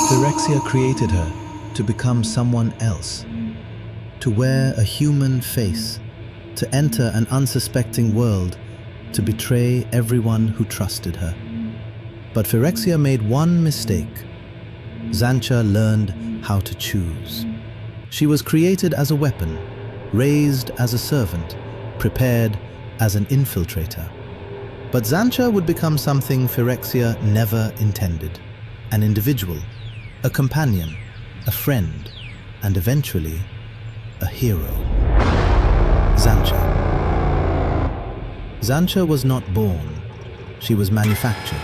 Phyrexia created her to become someone else, to wear a human face, to enter an unsuspecting world, to betray everyone who trusted her. But Phyrexia made one mistake. Xantcha learned how to choose. She was created as a weapon, raised as a servant, prepared as an infiltrator. But Xantcha would become something Phyrexia never intended: an individual, a companion, a friend, and eventually, a hero. Xantcha. Xantcha was not born. She was manufactured,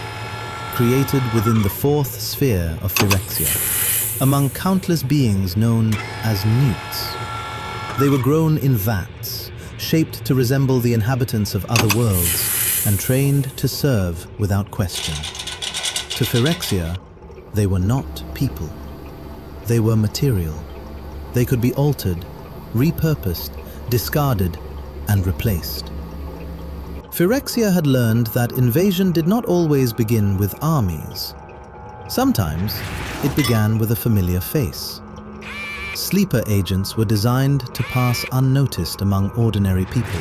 created within the fourth sphere of Phyrexia, among countless beings known as newts. They were grown in vats, shaped to resemble the inhabitants of other worlds, and trained to serve without question. To Phyrexia, they were not people. They were material. They could be altered, repurposed, discarded, and replaced. Phyrexia had learned that invasion did not always begin with armies. Sometimes it began with a familiar face. Sleeper agents were designed to pass unnoticed among ordinary people.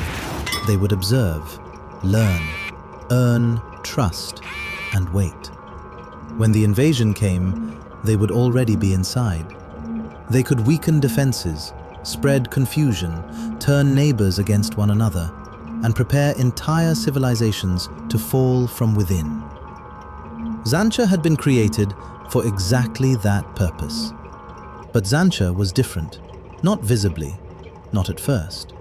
They would observe, learn, earn trust, and wait. When the invasion came, they would already be inside. They could weaken defenses, spread confusion, turn neighbors against one another, and prepare entire civilizations to fall from within. Xantcha had been created for exactly that purpose. But Xantcha was different, not visibly, not at first.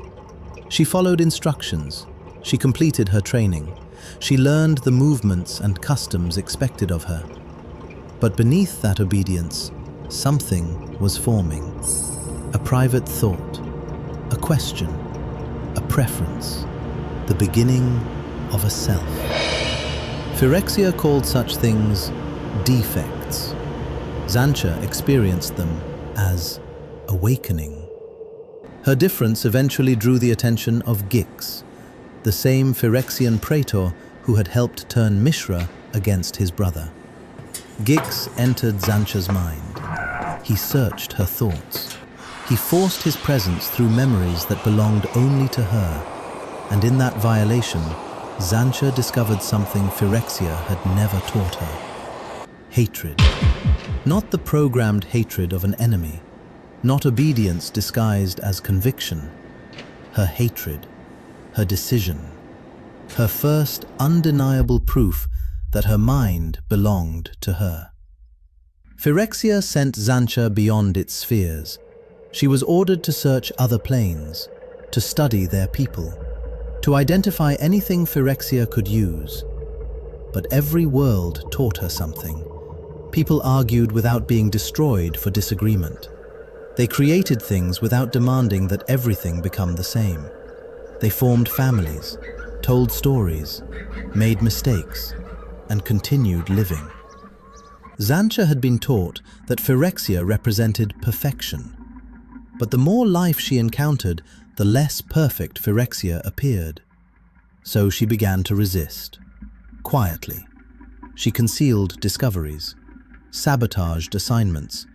She followed instructions, she completed her training, she learned the movements and customs expected of her. But beneath that obedience, something was forming. A private thought, a question, a preference, the beginning of a self. Phyrexia called such things defects. Xantcha experienced them as awakening. Her difference eventually drew the attention of Gix, the same Phyrexian praetor who had helped turn Mishra against his brother. Gix entered Xantcha's mind. He searched her thoughts. He forced his presence through memories that belonged only to her, and in that violation, Xantcha discovered something Phyrexia had never taught her. Hatred. Not the programmed hatred of an enemy, not obedience disguised as conviction. Her hatred, her decision, her first undeniable proof that her mind belonged to her. Phyrexia sent Xantcha beyond its spheres. She was ordered to search other planes, to study their people, to identify anything Phyrexia could use. But every world taught her something. People argued without being destroyed for disagreement. They created things without demanding that everything become the same. They formed families, told stories, made mistakes, and continued living. Xantcha had been taught that Phyrexia represented perfection. But the more life she encountered, the less perfect Phyrexia appeared. So she began to resist. Quietly. She concealed discoveries, sabotaged assignments,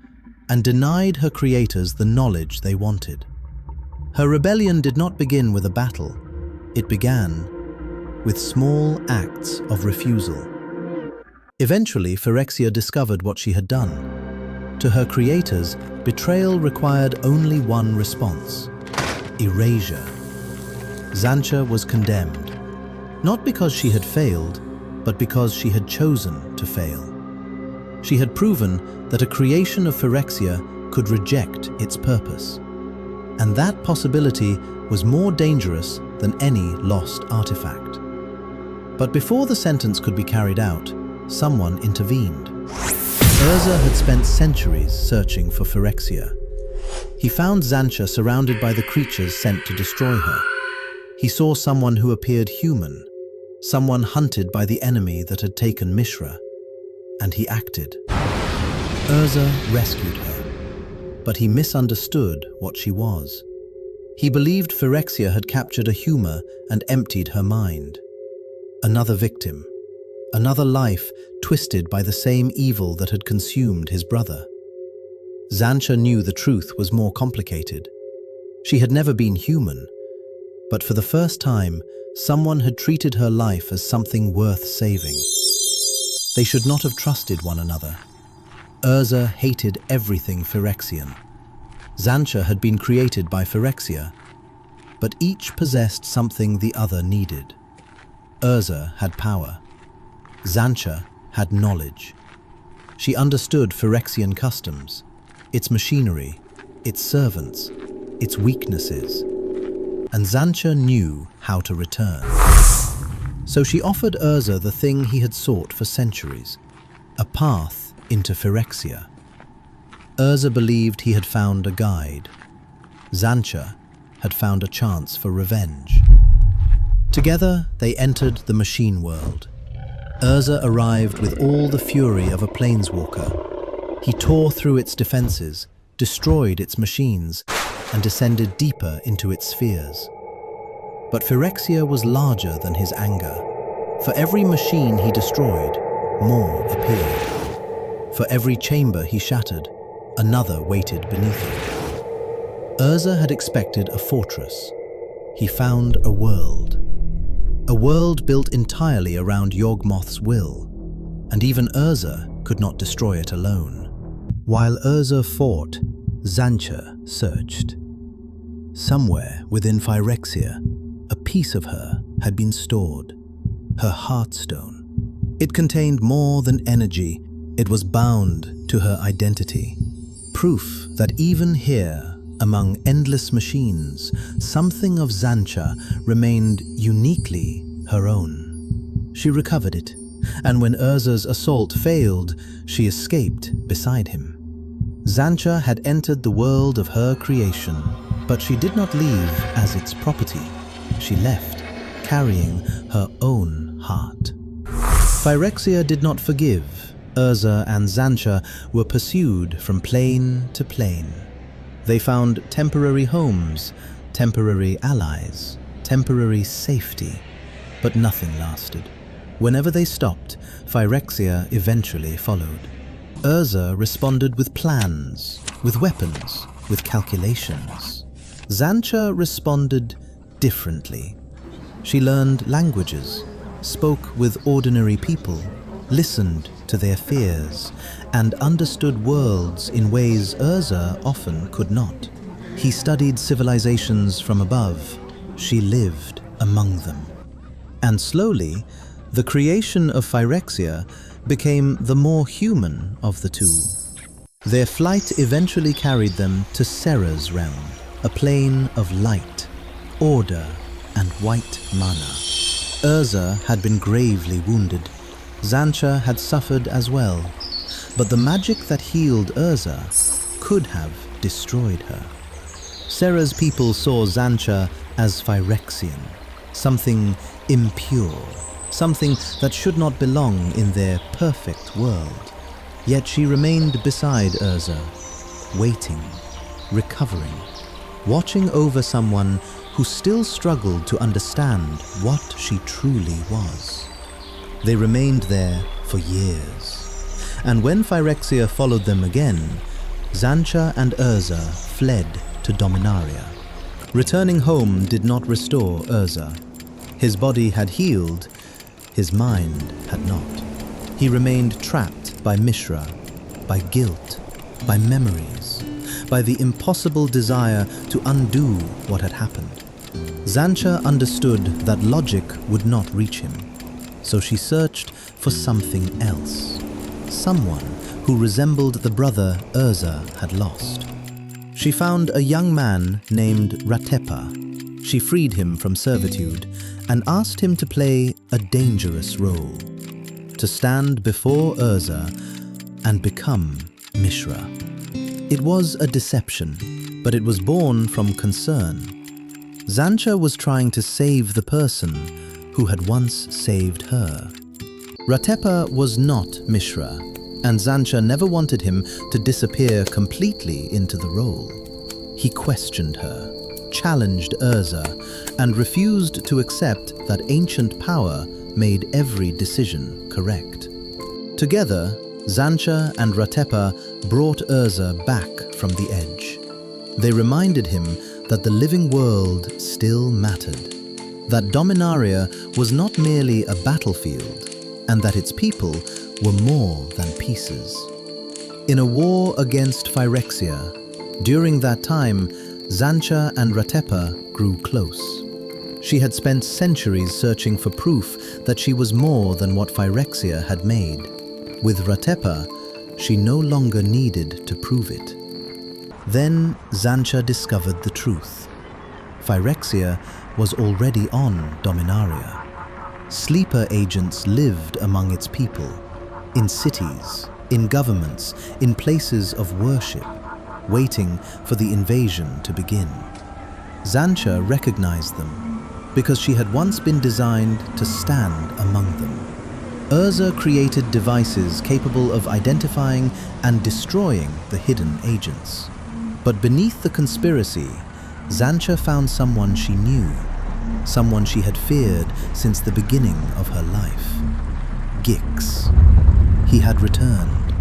and denied her creators the knowledge they wanted. Her rebellion did not begin with a battle. It began with small acts of refusal. Eventually, Phyrexia discovered what she had done. To her creators, betrayal required only one response: erasure. Xantcha was condemned, not because she had failed, but because she had chosen to fail. She had proven that a creation of Phyrexia could reject its purpose. And that possibility was more dangerous than any lost artifact. But before the sentence could be carried out, someone intervened. Urza had spent centuries searching for Phyrexia. He found Xantcha surrounded by the creatures sent to destroy her. He saw someone who appeared human, someone hunted by the enemy that had taken Mishra, and he acted. Urza rescued her, but he misunderstood what she was. He believed Phyrexia had captured a humor and emptied her mind. Another victim, another life twisted by the same evil that had consumed his brother. Xantcha knew the truth was more complicated. She had never been human, but for the first time, someone had treated her life as something worth saving. They should not have trusted one another. Urza hated everything Phyrexian. Xantcha had been created by Phyrexia, but each possessed something the other needed. Urza had power. Xantcha had knowledge. She understood Phyrexian customs, its machinery, its servants, its weaknesses, and Xantcha knew how to return. So she offered Urza the thing he had sought for centuries, a path into Phyrexia. Urza believed he had found a guide. Xantcha had found a chance for revenge. Together, they entered the machine world. Urza arrived with all the fury of a planeswalker. He tore through its defenses, destroyed its machines, and descended deeper into its spheres. But Phyrexia was larger than his anger. For every machine he destroyed, more appeared. For every chamber he shattered, another waited beneath it. Urza had expected a fortress. He found a world. A world built entirely around Yawgmoth's will, and even Urza could not destroy it alone. While Urza fought, Xantcha searched. Somewhere within Phyrexia, a piece of her had been stored, her heartstone. It contained more than energy, it was bound to her identity. Proof that even here, among endless machines, something of Xantcha remained uniquely her own. She recovered it, and when Urza's assault failed, she escaped beside him. Xantcha had entered the world of her creation, but she did not leave as its property. She left, carrying her own heart. Phyrexia did not forgive. Urza and Xantcha were pursued from plane to plane. They found temporary homes, temporary allies, temporary safety, but nothing lasted. Whenever they stopped, Phyrexia eventually followed. Urza responded with plans, with weapons, with calculations. Xantcha responded differently. She learned languages, spoke with ordinary people, listened to their fears, and understood worlds in ways Urza often could not. He studied civilizations from above. She lived among them. And slowly, the creation of Phyrexia became the more human of the two. Their flight eventually carried them to Serra's realm, a plane of light, order, and white mana. Urza had been gravely wounded. Xantcha had suffered as well, but the magic that healed Urza could have destroyed her. Serra's people saw Xantcha as Phyrexian, something impure, something that should not belong in their perfect world. Yet she remained beside Urza, waiting, recovering, watching over someone who still struggled to understand what she truly was. They remained there for years, and when Phyrexia followed them again, Xantcha and Urza fled to Dominaria. Returning home did not restore Urza. His body had healed, his mind had not. He remained trapped by Mishra, by guilt, by memories, by the impossible desire to undo what had happened. Xantcha understood that logic would not reach him, so she searched for something else, someone who resembled the brother Urza had lost. She found a young man named Ratepe. She freed him from servitude and asked him to play a dangerous role, to stand before Urza and become Mishra. It was a deception, but it was born from concern. Xantcha was trying to save the person who had once saved her. Ratepe was not Mishra, and Xantcha never wanted him to disappear completely into the role. He questioned her, challenged Urza, and refused to accept that ancient power made every decision correct. Together, Xantcha and Ratepe brought Urza back from the edge. They reminded him that the living world still mattered, that Dominaria was not merely a battlefield, and that its people were more than pieces. In a war against Phyrexia, during that time, Xantcha and Ratepe grew close. She had spent centuries searching for proof that she was more than what Phyrexia had made. With Ratepe, she no longer needed to prove it. Then Xantcha discovered the truth. Phyrexia was already on Dominaria. Sleeper agents lived among its people, in cities, in governments, in places of worship, waiting for the invasion to begin. Xantcha recognized them because she had once been designed to stand among them. Urza created devices capable of identifying and destroying the hidden agents. But beneath the conspiracy, Xantcha found someone she knew, someone she had feared since the beginning of her life. Gix. He had returned,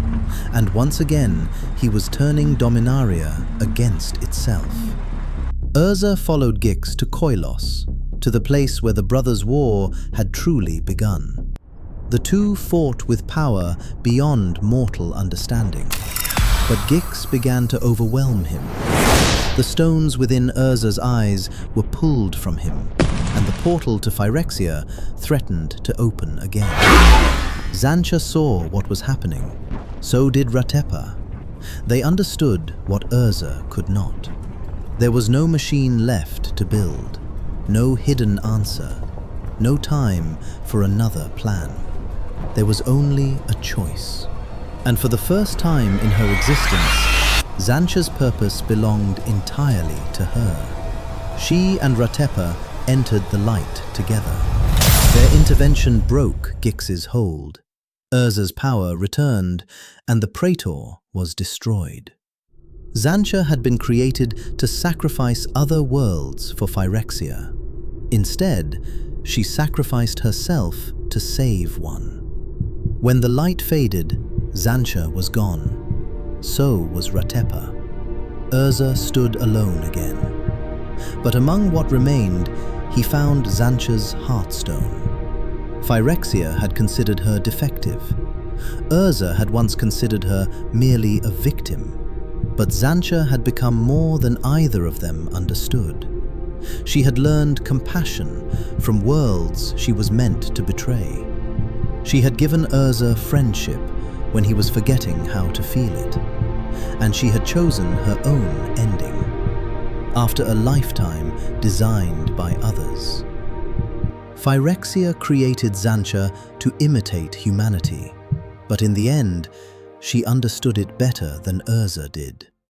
and once again he was turning Dominaria against itself. Urza followed Gix to Koilos, to the place where the brothers' war had truly begun. The two fought with power beyond mortal understanding, but Gix began to overwhelm him. The stones within Urza's eyes were pulled from him, and the portal to Phyrexia threatened to open again. Xantcha saw what was happening. So did Ratepe. They understood what Urza could not. There was no machine left to build, no hidden answer, no time for another plan. There was only a choice. And for the first time in her existence, Xantcha's purpose belonged entirely to her. She and Ratepe entered the light together. Their intervention broke Gix's hold. Urza's power returned, and the Praetor was destroyed. Xantcha had been created to sacrifice other worlds for Phyrexia. Instead, she sacrificed herself to save one. When the light faded, Xantcha was gone. So was Ratepe. Urza stood alone again. But among what remained, he found Xantcha's heartstone. Phyrexia had considered her defective. Urza had once considered her merely a victim. But Xantcha had become more than either of them understood. She had learned compassion from worlds she was meant to betray. She had given Urza friendship when he was forgetting how to feel it. And she had chosen her own ending, after a lifetime designed by others. Phyrexia created Xantcha to imitate humanity, but in the end, she understood it better than Urza did.